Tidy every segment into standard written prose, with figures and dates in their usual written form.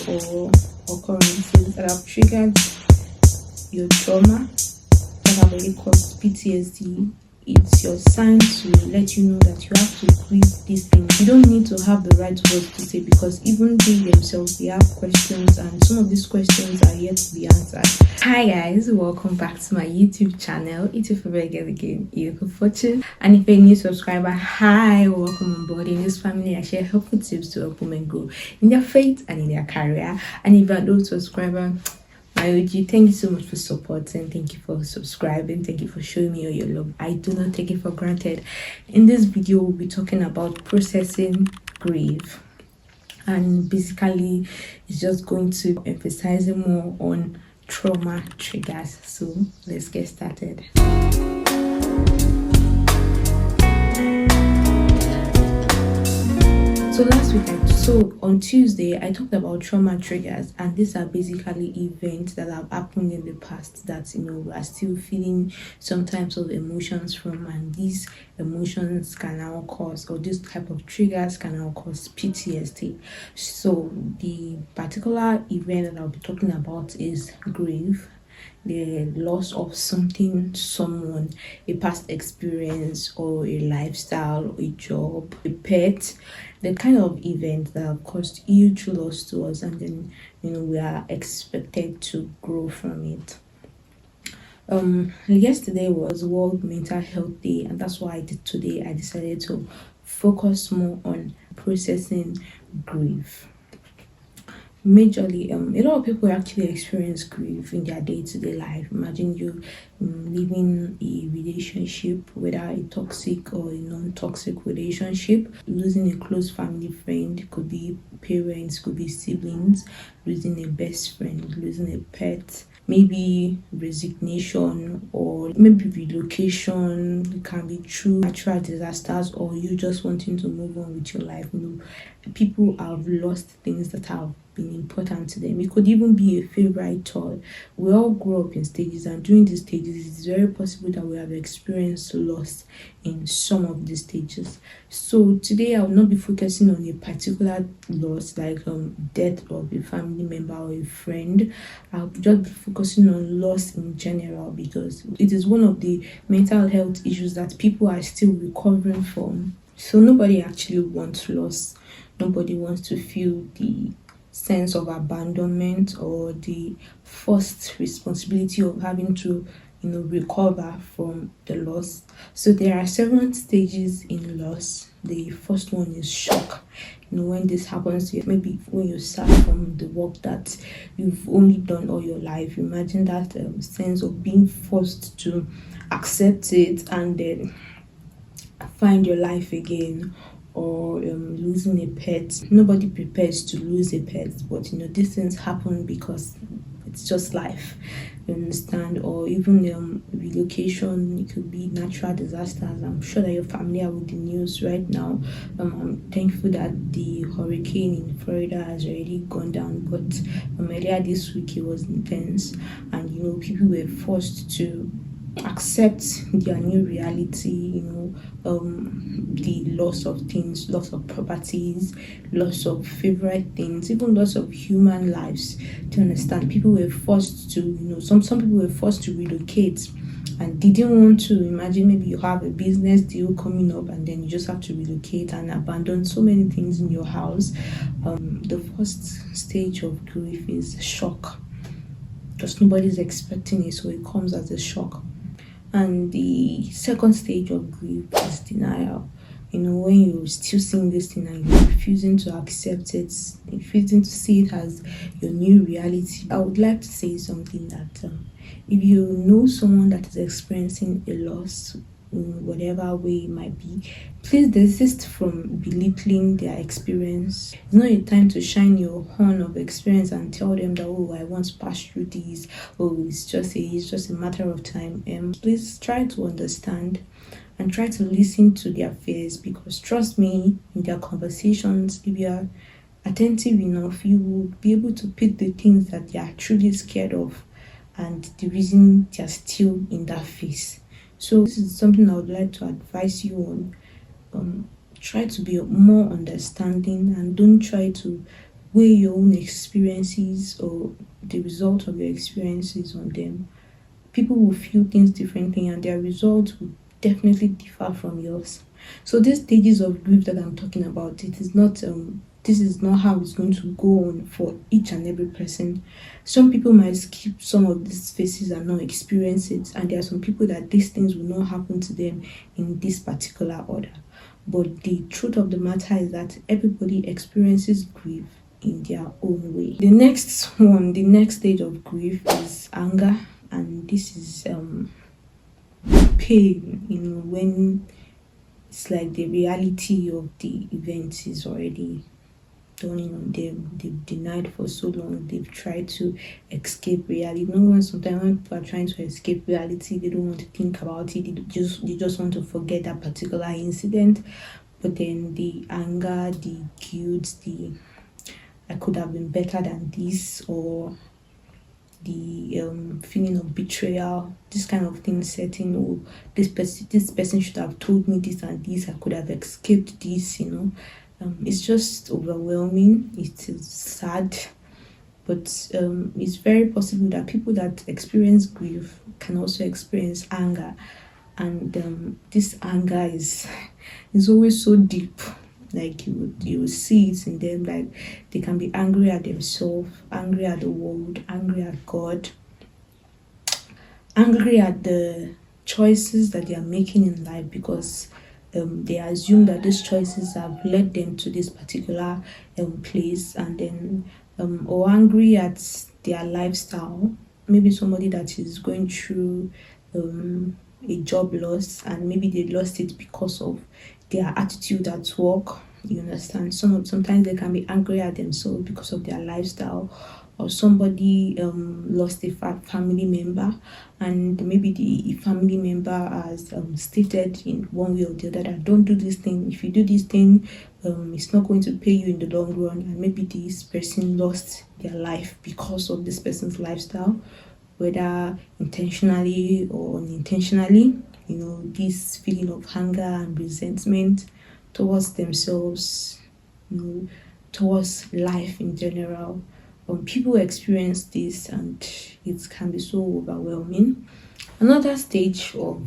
or occurrences that have triggered your trauma, that have already caused PTSD. It's your sign to let you know that you have to grieve these things. You don't need to have the right words to say, because even they themselves, they have questions, and some of these questions are yet to be answered. Hi guys, welcome back to my YouTube channel. It's your favorite girl again, Yoko Fortune. And if you're a new subscriber, hi, welcome on board. In this family, I share helpful tips to help women grow in their faith and in their career. And if you're an old subscriber, my OG, thank you so much for supporting. Thank you for subscribing. Thank you for showing me all your love. I do not take it for granted. In this video, we'll be talking about processing grief, and basically it's just going to emphasize more on trauma triggers. So let's get started. So on Tuesday, I talked about trauma triggers, and these are basically events that have happened in the past that we are still feeling some types of emotions from, and these emotions can now cause, or this type of triggers can now cause PTSD. So the particular event that I'll be talking about is grief, the loss of something, someone, a past experience, or a lifestyle, a job, a pet, the kind of event that have caused huge loss to us, and then we are expected to grow from it. Yesterday was World Mental Health Day, and that's why today I decided to focus more on processing grief. Majorly, a lot of people actually experience grief in their day-to-day life. Imagine you living a relationship, whether a toxic or a non-toxic relationship, losing a close family friend, could be parents, could be siblings, losing a best friend, losing a pet, maybe resignation, or maybe relocation. It can be through natural disasters, or you just wanting to move on with your life. People have lost things that have been important to them. It could even be a favorite toy. We all grow up in stages, and during these stages it's very possible that we have experienced loss in some of these stages. So today I will not be focusing on a particular loss like death of a family member or a friend. I'll just be focusing on loss in general, because it is one of the mental health issues that people are still recovering from. So nobody actually wants loss. Nobody wants to feel the sense of abandonment or the first responsibility of having to recover from the loss. So there are several stages in loss. The first one is shock. When this happens to you, maybe when you start from the work that you've only done all your life, imagine that sense of being forced to accept it and then find your life again, or losing a pet. Nobody prepares to lose a pet, but these things happen because it's just life, you understand. Or even relocation. It could be natural disasters. I'm sure that you're familiar with the news right now. I'm thankful that the hurricane in Florida has already gone down, but earlier this week it was intense, and people were forced to accept their new reality, the loss of things, loss of properties, loss of favorite things, even loss of human lives. To understand, people were forced to, some people were forced to relocate and didn't want to. Imagine maybe you have a business deal coming up, and then you just have to relocate and abandon so many things in your house. The first stage of grief is shock, because nobody's expecting it, so it comes as a shock. And the second stage of grief is denial. When you're still seeing this thing and you're refusing to accept it, refusing to see it as your new reality. I would like to say something that if you know someone that is experiencing a loss, in whatever way it might be, please desist from belittling their experience. It's not a time to shine your horn of experience and tell them that, oh, I once passed through this, oh, it's just a matter of time. Please try to understand and try to listen to their fears, because trust me, in their conversations, if you are attentive enough, you will be able to pick the things that they are truly scared of and the reason they are still in that phase. So this is something I would like to advise you on. Try to be more understanding, and don't try to weigh your own experiences or the result of your experiences on them. People will feel things differently and their results will definitely differ from yours. So these stages of grief that I'm talking about, it is not this is not how it's going to go on for each and every person. Some people might skip some of these phases and not experience it, and there are some people that these things will not happen to them in this particular order. But the truth of the matter is that everybody experiences grief in their own way. The next stage of grief is anger, and this is pain, when it's like the reality of the event is already dawning on them. They've denied for so long, they've tried to escape reality. Sometimes when people are trying to escape reality, they don't want to think about it, they just want to forget that particular incident. But then the anger, the guilt, the I could have been better than this, or the feeling of betrayal, this kind of thing setting. Oh, this person should have told me this and this, I could have escaped this. It's just overwhelming. It is sad, but it's very possible that people that experience grief can also experience anger, and this anger is always so deep. Like you will see it in them. Like they can be angry at themselves, angry at the world, angry at God, angry at the choices that they are making in life, because they assume that these choices have led them to this particular place, and then or angry at their lifestyle. Maybe somebody that is going through a job loss, and maybe they lost it because of their attitude at work. You understand? Sometimes they can be angry at themselves because of their lifestyle, or somebody lost a family member, and maybe the family member has stated in one way or the other that don't do this thing. If you do this thing, it's not going to pay you in the long run. And maybe this person lost their life because of this person's lifestyle, whether intentionally or unintentionally. This feeling of anger and resentment towards themselves, towards life in general. People experience this, and it can be so overwhelming. Another stage of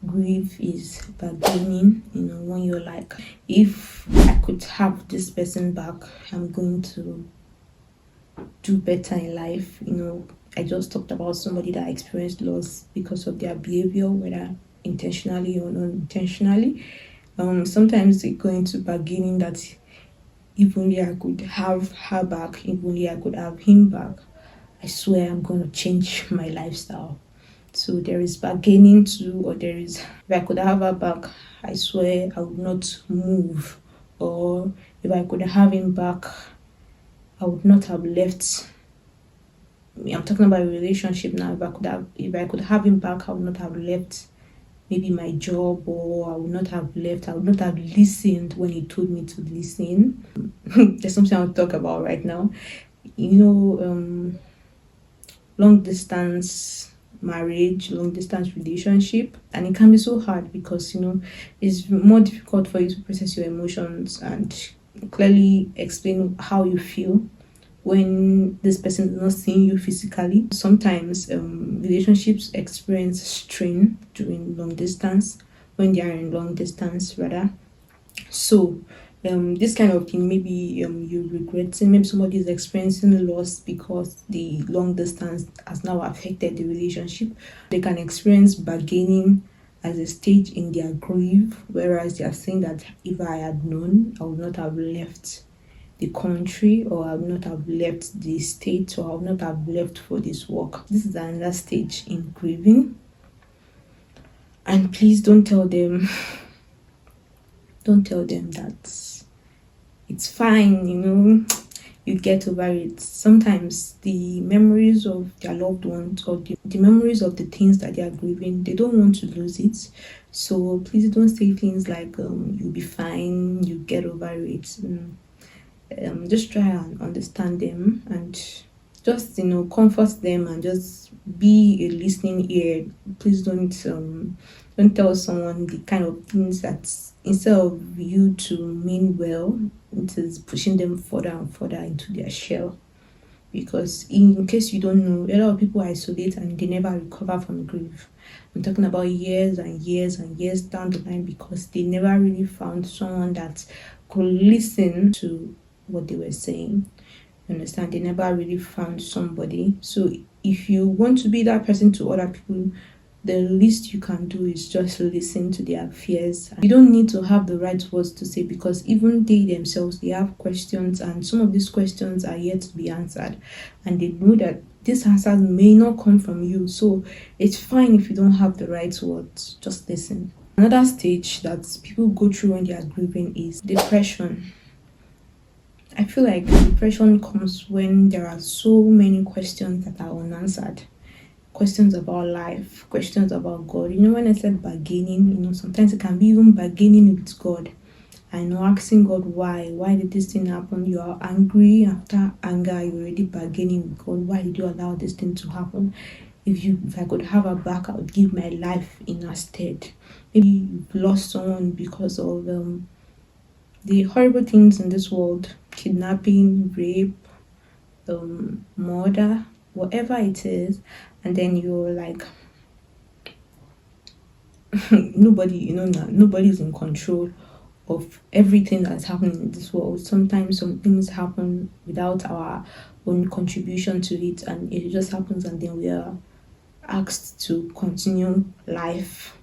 grief is bargaining. When you're like, if I could have this person back, I'm going to do better in life. I just talked about somebody that experienced loss because of their behavior, whether intentionally or unintentionally. Sometimes they go into bargaining that if only I could have her back, if only I could have him back, I swear I'm going to change my lifestyle. So there is bargaining too, or there is, if I could have her back, I swear I would not move. Or if I could have him back, I would not have left. I'm talking about a relationship now. If I could have him back, I would not have left maybe my job, or I would not have listened when he told me to listen. There's something I'll talk about right now. Long distance marriage, long distance relationship, and it can be so hard because it's more difficult for you to process your emotions and clearly explain how you feel when this person is not seeing you physically. Sometimes relationships experience strain during long distance, when they are in long distance rather. So this kind of thing, maybe you regretting, maybe somebody is experiencing loss because the long distance has now affected the relationship. They can experience bargaining as a stage in their grief, whereas they are saying that if I had known, I would not have left the country, or I would not have left the state, or I would not have left for this work. This is another stage in grieving. And please don't tell them that it's fine, you get over it. Sometimes the memories of their loved ones, or the memories of the things that they are grieving, they don't want to lose it. So please don't say things like you'll be fine, you get over it. Just try and understand them, and just comfort them, and just be a listening ear. Please don't Don't tell someone the kind of things that, instead of you to mean well, it is pushing them further and further into their shell. Because in case you don't know, a lot of people isolate and they never recover from grief. I'm talking about years and years and years down the line, because they never really found someone that could listen to what they were saying. You understand? They never really found somebody. So if you want to be that person to other people, the least you can do is just listen to their fears. You don't need to have the right words to say, because even they themselves, they have questions, and some of these questions are yet to be answered, and they know that these answers may not come from you. So it's fine if you don't have the right words, just listen. Another stage that people go through when they are grieving is depression. I feel like depression comes when there are so many questions that are unanswered. Questions about life, questions about God. When I said bargaining, sometimes it can be even bargaining with God. Asking God why did this thing happen? You are angry. After anger, you're already bargaining with God. Why did you allow this thing to happen? If I could have her back, I would give my life in her stead. Maybe you've lost someone because of the horrible things in this world, kidnapping, rape, murder, whatever it is, and then you're like, nobody's in control of everything that's happening in this world. Sometimes some things happen without our own contribution to it, and it just happens, and then we are asked to continue life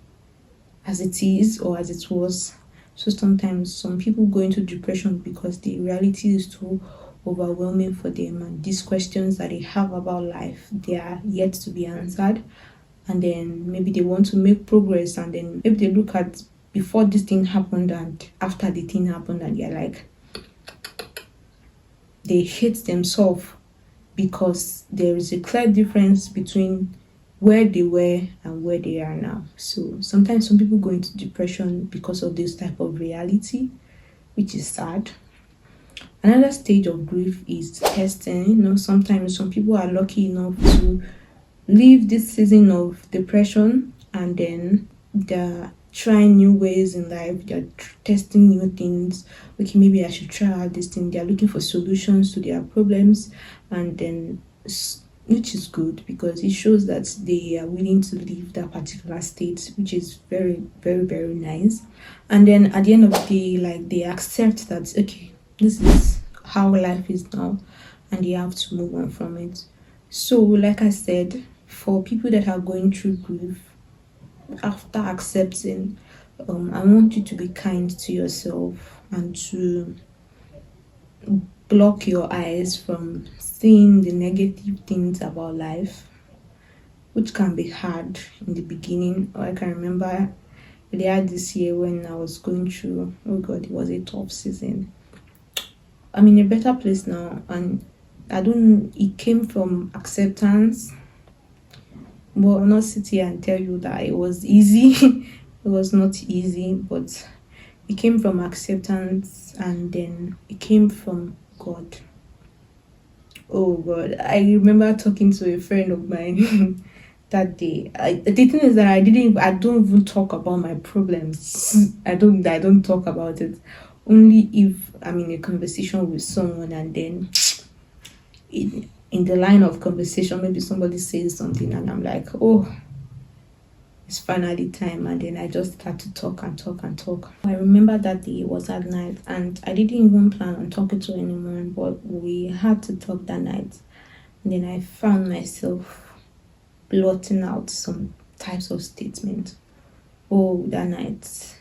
as it is or as it was. So sometimes some people go into depression because the reality is too overwhelming for them, and these questions that they have about life, they are yet to be answered. And then maybe they want to make progress, and then maybe they look at before this thing happened and after the thing happened, and they're like, they hate themselves, because there is a clear difference between where they were and where they are now. So sometimes some people go into depression because of this type of reality, which is sad. Another stage of grief is testing. Sometimes some people are lucky enough to live this season of depression, and then they're trying new ways in life. They're testing new things. Okay, maybe I should try out this thing. They're looking for solutions to their problems, and then which is good, because it shows that they are willing to leave that particular state, which is very, very, very nice. And then at the end of the day, like, they accept that, okay, this is how life is now, and they have to move on from it. So like I said, for people that are going through grief, after accepting, I want you to be kind to yourself and to block your eyes from seeing the negative things about life, which can be hard in the beginning. I can remember earlier this year when I was going through, oh God, it was a tough season. I'm in a better place now, and it came from acceptance. But I'll not sit here and tell you that it was easy. It was not easy, but it came from acceptance, and then it came from God. Oh God, I remember talking to a friend of mine that day. The thing is that I don't even talk about my problems. I don't talk about it. Only if I'm in a conversation with someone, and then in the line of conversation, maybe somebody says something, and I'm like, oh, it's finally time, and then I just start to talk and talk and talk. I remember that day was at night, and I didn't even plan on talking to anyone, but we had to talk that night. And then I found myself blotting out some types of statements. Oh, that night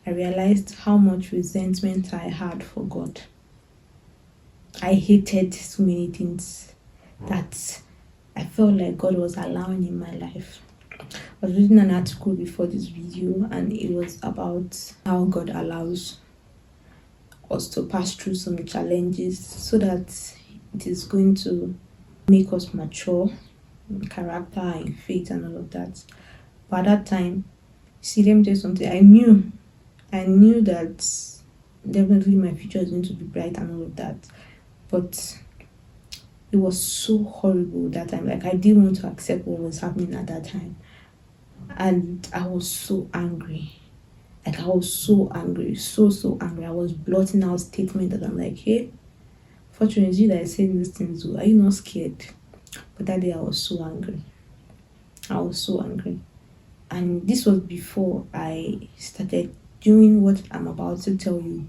I realized how much resentment I had for God. I hated so many things that I felt like God was allowing in my life. I was reading an article before this video, and it was about how God allows us to pass through some challenges so that it is going to make us mature in character, in faith, and all of that. But at that time, see, let me tell you something. I knew that definitely my future is going to be bright and all of that. But it was so horrible that time. Like, I didn't want to accept what was happening at that time. and I was so angry. Like, I was so angry, so angry. I was blotting out statement that I'm like, hey, Fortune, is you that is saying these things. Are you not scared? But that day I was so angry. I was so angry. And this was before I started doing what I'm about to tell you.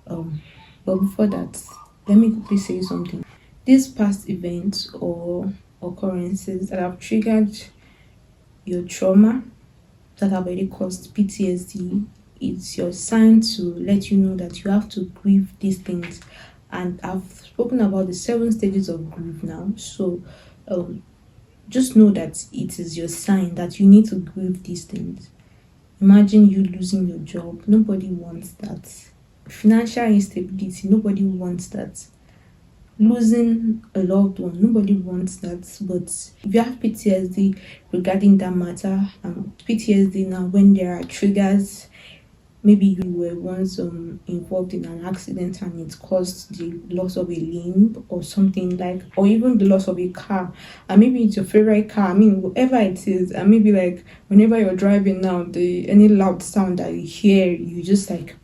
But before that, let me quickly say something. These past events or occurrences that have triggered your trauma, that have already caused PTSD, it's your sign to let you know that you have to grieve these things. And I've spoken about the 7 stages of grief now. So um, just know that it is your sign that you need to grieve these things. Imagine you losing your job. Nobody wants that. Financial instability. Nobody wants that. Losing a loved one. Nobody wants that. But if you have PTSD regarding that matter, PTSD now, when there are triggers, maybe you were once involved in an accident and it caused the loss of a limb or something, like, or even the loss of a car, and maybe it's your favorite car, I mean, whatever it is, and maybe like whenever you're driving now, the any loud sound that you hear, you just like,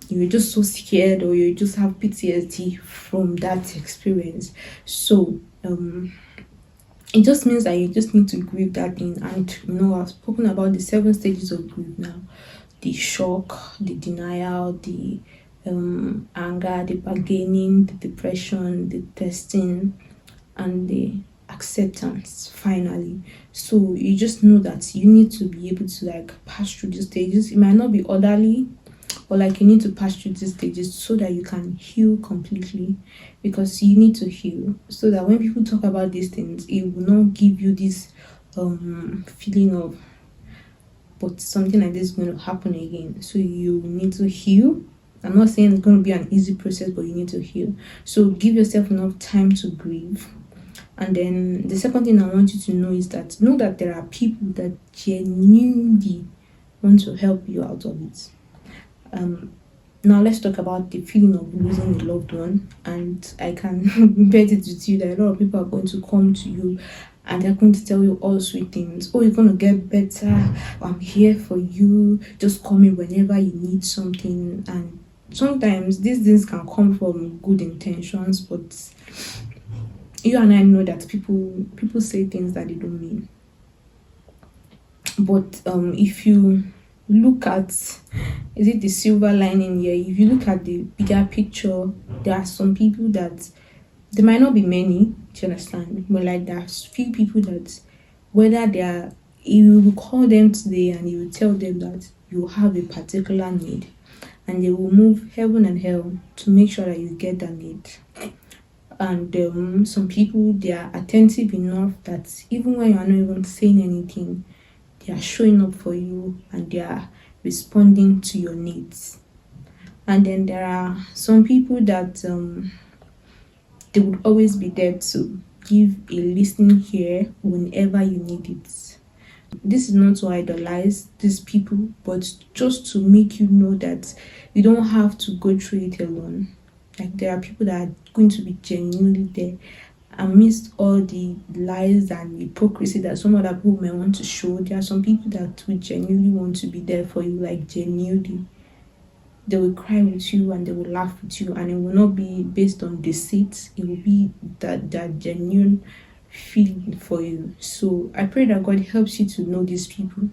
you're just so scared, or you just have PTSD from that experience. So it just means that you just need to grieve that thing. And I've spoken about the 7 stages of grief now: the shock, the denial, the anger, the bargaining, the depression, the testing, and the acceptance finally. So you just know that you need to be able to like pass through these stages. It might not be orderly, but like you need to pass through these stages so that you can heal completely, because you need to heal so that when people talk about these things, it will not give you this feeling of, but something like this is going to happen again. So you need to heal. I'm not saying it's going to be an easy process, but you need to heal. So give yourself enough time to grieve. And then the second thing I want you to know is that there are people that genuinely want to help you out of it. Now let's talk about the feeling of losing a loved one. And I can bet it with you that a lot of people are going to come to you and they're going to tell you all sweet things. Oh, you're going to get better. I'm here for you. Just call me whenever you need something. And sometimes these things can come from good intentions, but you and I know that people say things that they don't mean. But if you look at, is it the silver lining here? If you look at the bigger picture, there are some people that, there might not be many, do you understand? But like there's few people that, whether they are, you will call them today and you will tell them that you have a particular need, and they will move heaven and hell to make sure that you get that need. And some people, they are attentive enough that even when you are not even saying anything, they are showing up for you and they are responding to your needs. And then there are some people that they would always be there to give a listening ear whenever you need it. This is not to idolize these people, but just to make you know that you don't have to go through it alone. Like, there are people that are going to be genuinely there amidst all the lies and hypocrisy that some other people may want to show. There are some people that will genuinely want to be there for you, like genuinely. They will cry with you and they will laugh with you, and it will not be based on deceit. It will be that genuine feeling for you. So I pray that God helps you to know these people,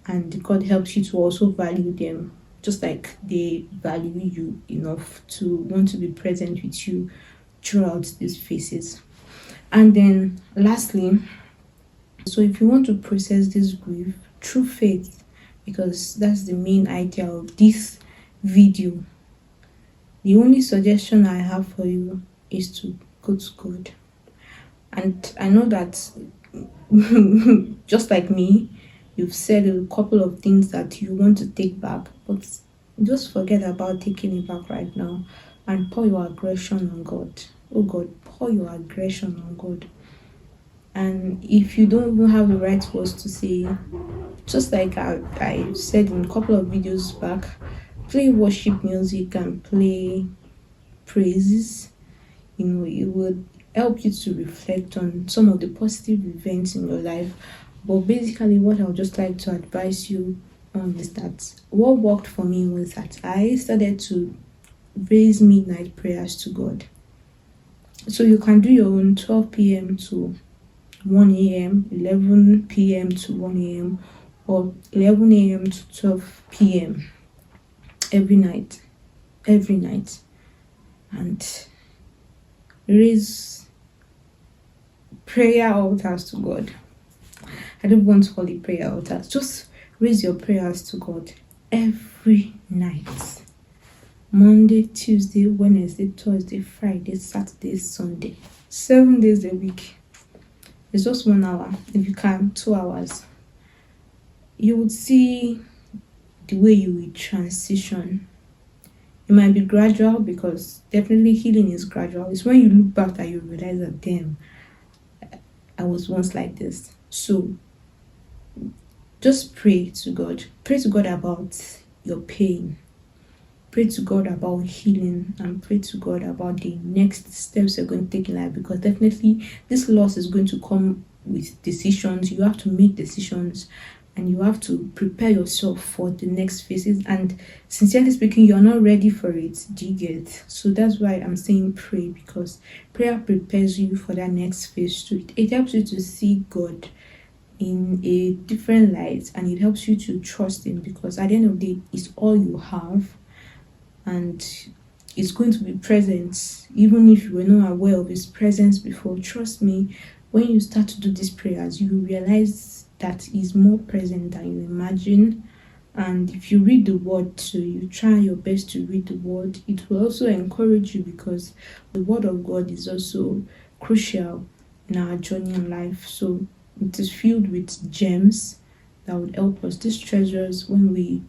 and God helps you to also value them, just like they value you enough to want to be present with you throughout these phases. And then lastly, so if you want to process this grief through faith, because that's the main idea of this video, the only suggestion I have for you is to go to God. And I know that just like me, you've said a couple of things that you want to take back, but just forget about taking it back right now and pour your aggression on God. Oh God, pour your aggression on God. And if you don't even have the right words to say, just like I said in a couple of videos back, play worship music and play praises. It would help you to reflect on some of the positive events in your life. But basically, what I would just like to advise you on is that what worked for me was that I started to raise midnight prayers to God. So you can do your own 12 p.m. to 1 a.m., 11 p.m. to 1 a.m., or 11 a.m. to 12 p.m. every night, and raise prayer altars to God. I don't want to call it prayer altars, just raise your prayers to God every night. Monday, Tuesday, Wednesday, Thursday, Friday, Saturday, Sunday. 7 days a week. It's just 1 hour. If you can, 2 hours. You would see the way you will transition. It might be gradual, because definitely healing is gradual. It's when you look back that you realize that, damn, I was once like this. So just pray to God. Pray to God about your pain. Pray to God about healing, and pray to God about the next steps you're going to take in life, because definitely this loss is going to come with decisions. You have to make decisions, and you have to prepare yourself for the next phases. And sincerely speaking, you're not ready for it. Do you get? So that's why I'm saying pray, because prayer prepares you for that next phase too. It helps you to see God in a different light, and it helps you to trust Him, because at the end of the day, it's all you have, and it's going to be present even if you were not aware of His presence before. Trust me, when you start to do these prayers, you will realize that He's more present than you imagine. And if you read the word, so you try your best to read the word, it will also encourage you, because the word of God is also crucial in our journey in life. So it is filled with gems that would help us. These treasures, when we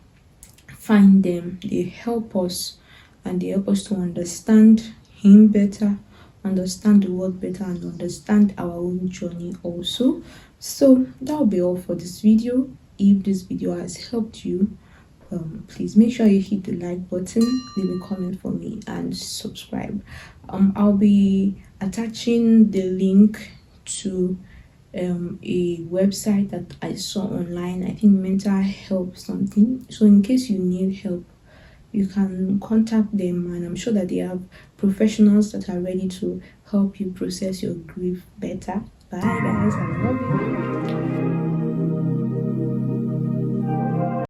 find them, they help us, and they help us to understand Him better, understand the world better, and understand our own journey also. So that'll be all for this video. If this video has helped you, please make sure you hit the like button, leave a comment for me, and subscribe. I'll be attaching the link to a website that I saw online. I think mental help something. So in case you need help, you can contact them, and I'm sure that they have professionals that are ready to help you process your grief better. Bye guys, I love you.